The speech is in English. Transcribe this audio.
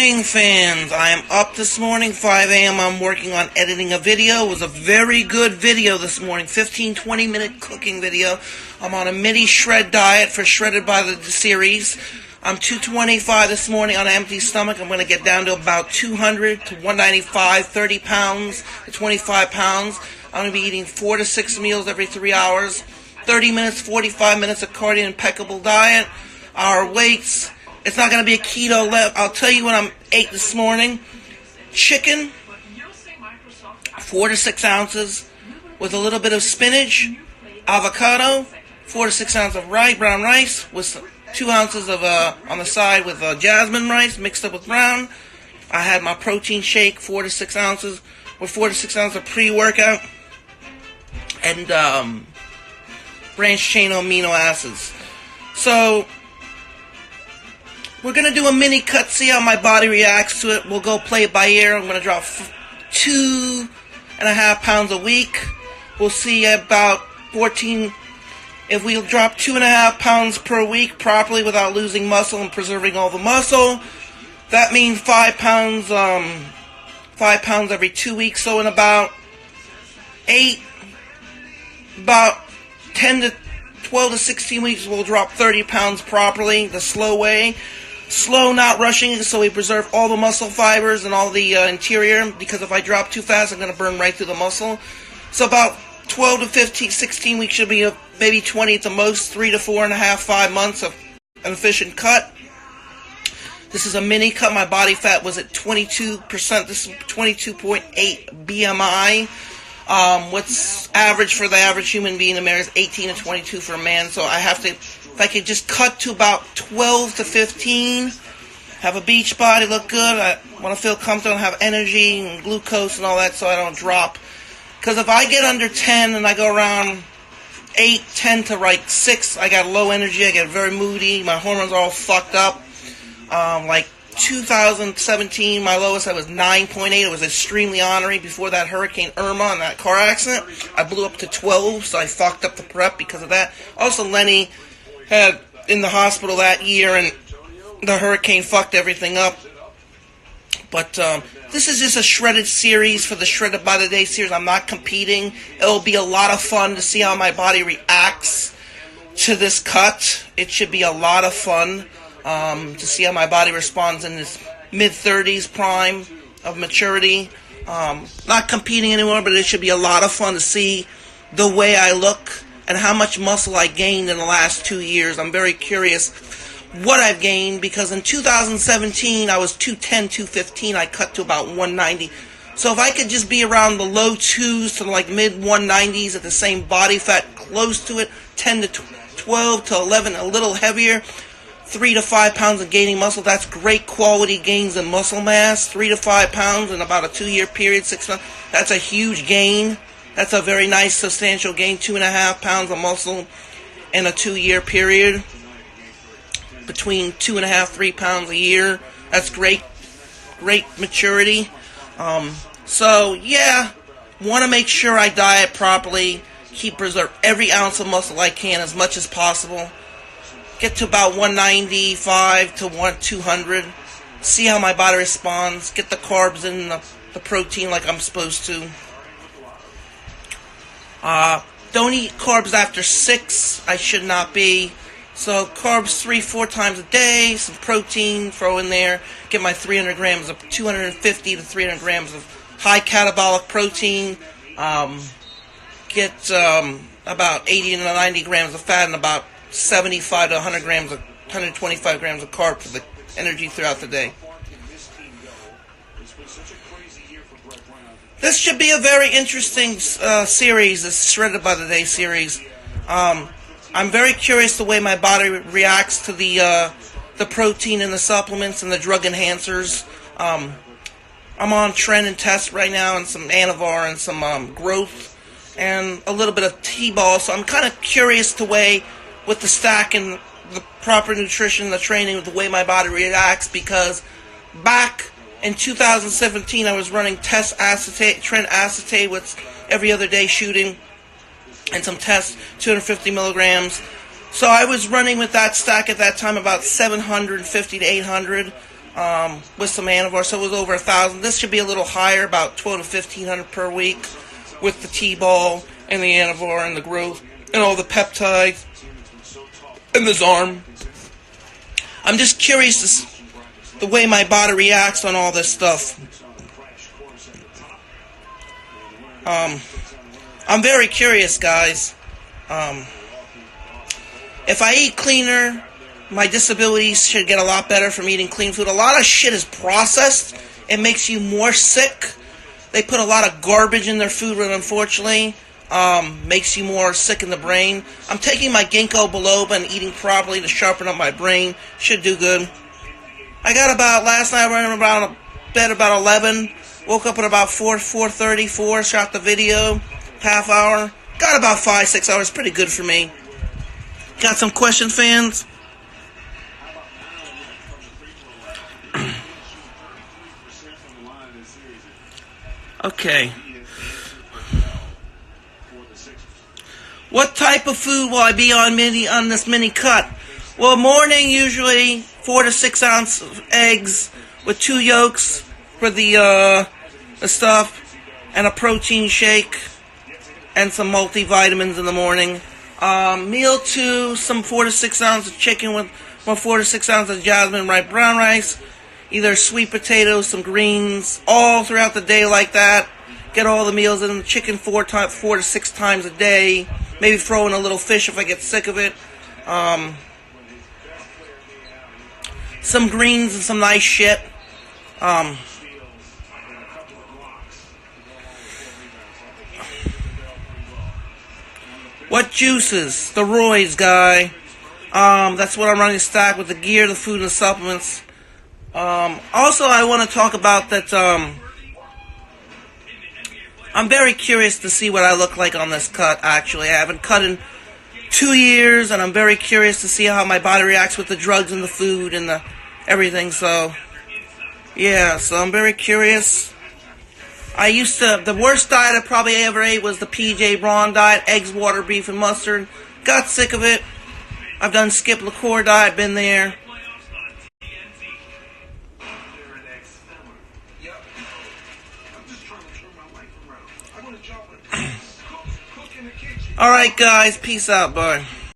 morning, fans. I am up this morning, 5 a.m. I'm working on editing a video. It was a very good video this morning, 15-20 minute cooking video. I'm on a mini shred diet for Shredded by the Series. I'm 225 this morning on an empty stomach. I'm going to get down to about 200 to 195, 30 pounds to 25 pounds. I'm going to be eating 4 to 6 meals every 3 hours, 30 minutes, 45 minutes of cardio, impeccable diet. Our weights. It's not going to be a keto left. I'll tell you what I ate this morning. Chicken, 4 to 6 ounces, with a little bit of spinach, avocado, 4 to 6 ounces of brown rice, with 2 ounces of on the side with jasmine rice mixed up with brown. I had my protein shake, 4 to 6 ounces, with 4 to 6 ounces of pre-workout, and branched chain amino acids. So we're going to do a mini cut, see how my body reacts to it. We'll go play it by ear. I'm going to drop 2.5 pounds a week. We'll see about 14. If we drop 2.5 pounds per week properly without losing muscle and preserving all the muscle, that means 5 pounds, 5 pounds every 2 weeks. So in about 10 to 12 to 16 weeks, we'll drop 30 pounds properly, the slow way. Slow, not rushing, so we preserve all the muscle fibers and all the interior, because if I drop too fast, I'm going to burn right through the muscle. So about 12 to 15, 16 weeks should be maybe 20 at the most, 3 to 4.5, 5 months of an efficient cut. This is a mini cut. My body fat was at 22%. This is 22.8 BMI. What's average for the average human being in America is 18 to 22 for a man, so I have to... If I could just cut to about 12 to 15, have a beach body, look good, I want to feel comfortable and have energy and glucose and all that so I don't drop. Because if I get under 10 and I go around 8, 10 to like 6, I got low energy, I get very moody, my hormones are all fucked up. Like 2017, my lowest I was 9.8, it was extremely ornery before that Hurricane Irma and that car accident. I blew up to 12, so I fucked up the prep because of that. Also, Lenny had in the hospital that year, and the hurricane fucked everything up. But this is just a shredded series for the Shredded by the Day series. I'm not competing. It'll be a lot of fun to see how my body reacts to this cut. It should be a lot of fun to see how my body responds in this mid-30s prime of maturity. Not competing anymore, but it should be a lot of fun to see the way I look and how much muscle I gained in the last 2 years. I'm very curious what I've gained, because in 2017 I was 210, 215. I cut to about 190. So if I could just be around the low 2s to like mid 190s at the same body fat, close to it, 10 to 12 to 11, a little heavier, 3 to 5 pounds of gaining muscle, that's great quality gains in muscle mass. 3 to 5 pounds in about a 2-year period, 6 months, that's a huge gain. That's a very nice, substantial gain, 2.5 pounds of muscle in a 2-year period. Between 2.5, 3 pounds a year. That's great maturity. So, yeah, want to make sure I diet properly, preserve every ounce of muscle I can as much as possible. Get to about 195 to 200. See how my body responds. Get the carbs and the protein like I'm supposed to. Don't eat carbs after 6. I should not be. So carbs 3-4 times a day. Some protein, throw in there. Get my 300 grams of 250 to 300 grams of high catabolic protein. Get about 80 to 90 grams of fat and about 75 to 125 grams of carb for the energy throughout the day. This should be a very interesting series, this Shredded by the Day series. I'm very curious the way my body reacts to the protein and the supplements and the drug enhancers. I'm on Tren and Test right now, and some Anavar and some growth and a little bit of T-ball. So I'm kind of curious the way, with the stack and the proper nutrition, the training, the way my body reacts, because back in 2017, I was running Test acetate, Tren acetate with every other day shooting, and some Test 250 milligrams. So I was running with that stack at that time about 750 to 800. with some Anavar, so it was over 1,000. This should be a little higher, about 12 to 1,500 per week, with the T-ball and the Anavar and the growth and all the peptides and the Zarm. I'm just curious the way my body reacts on all this stuff. I'm very curious, guys. If I eat cleaner, my disabilities should get a lot better from eating clean food. A lot of shit is processed. It makes you more sick. They put a lot of garbage in their food, and unfortunately, makes you more sick in the brain. I'm taking my ginkgo biloba and eating properly to sharpen up my brain. Should do good. I got about, last night I went about bed about 11. Woke up at about 4:30, shot the video, half hour. Got about 5-6 hours, pretty good for me. Got some questions, fans? Okay. What type of food will I be on this mini cut? Well, morning usually 4 to 6 ounce eggs with 2 yolks for the stuff, and a protein shake and some multivitamins in the morning. Meal 2, some 4 to 6 ounces of chicken with 4 to 6 ounces of jasmine ripe brown rice, either sweet potatoes, some greens, all throughout the day like that. Get all the meals in. Chicken 4 to 6 times a day. Maybe throw in a little fish if I get sick of it. Some greens and some nice shit. What juices? The Roy's, guy. That's what I'm running stack with the gear, the food, and the supplements. Also, I want to talk about that. I'm very curious to see what I look like on this cut, actually. I haven't cut in 2 years, and I'm very curious to see how my body reacts with the drugs and the food and the everything, so yeah, so I'm very curious. The worst diet I probably ever ate was the PJ Braun diet, eggs, water, beef, and mustard. Got sick of it. I've done Skip LaCour diet, been there. Alright guys, peace out, bye.